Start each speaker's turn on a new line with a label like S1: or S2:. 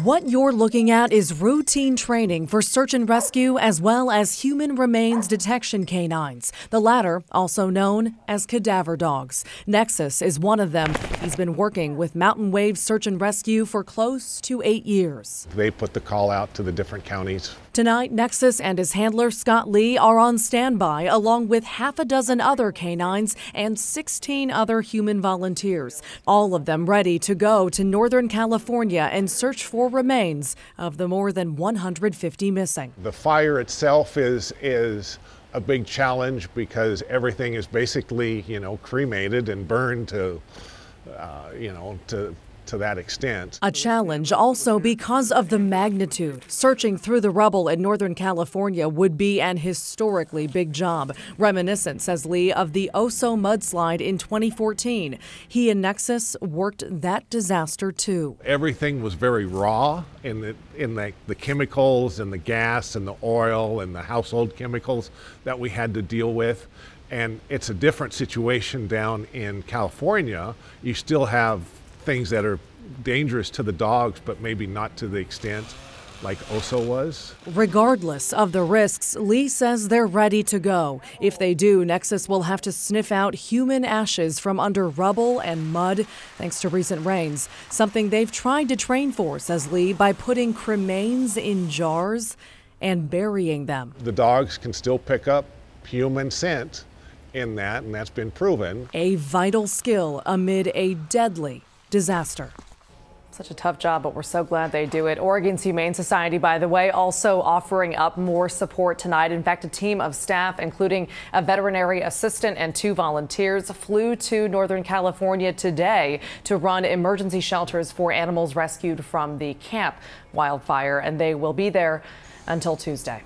S1: What you're looking at is routine training for search and rescue as well as human remains detection canines, the latter also known as cadaver dogs. Nexus is one of them. He's been working with Mountain Wave Search and Rescue for close to 8 years.
S2: They put the call out to the different counties.
S1: Tonight, Nexus and his handler, Scott Lee, are on standby along with half a dozen other canines and 16 other human volunteers, all of them ready to go to Northern California and search for remains of the more than 150 missing.
S2: The fire itself is a big challenge because everything is basically, cremated and burned to that extent.
S1: A challenge also because of the magnitude. Searching through the rubble in Northern California would be an historically big job, reminiscent, says Lee, of the Oso mudslide in 2014. He and Nexus worked that disaster too.
S2: Everything was very raw in the chemicals and the gas and the oil and the household chemicals that we had to deal with. And it's a different situation down in California. You still have things that are dangerous to the dogs, but maybe not to the extent like Oso was.
S1: Regardless of the risks, Lee says they're ready to go. If they do, Nexus will have to sniff out human ashes from under rubble and mud, thanks to recent rains. Something they've tried to train for, says Lee, by putting cremains in jars and burying them.
S2: The dogs can still pick up human scent in that, and that's been proven.
S1: A vital skill amid a deadly disaster.
S3: Such a tough job, but we're so glad they do it. Oregon's Humane Society, by the way, also offering up more support tonight. In fact, a team of staff, including a veterinary assistant and 2 volunteers, flew to Northern California today to run emergency shelters for animals rescued from the camp wildfire, and they will be there until Tuesday.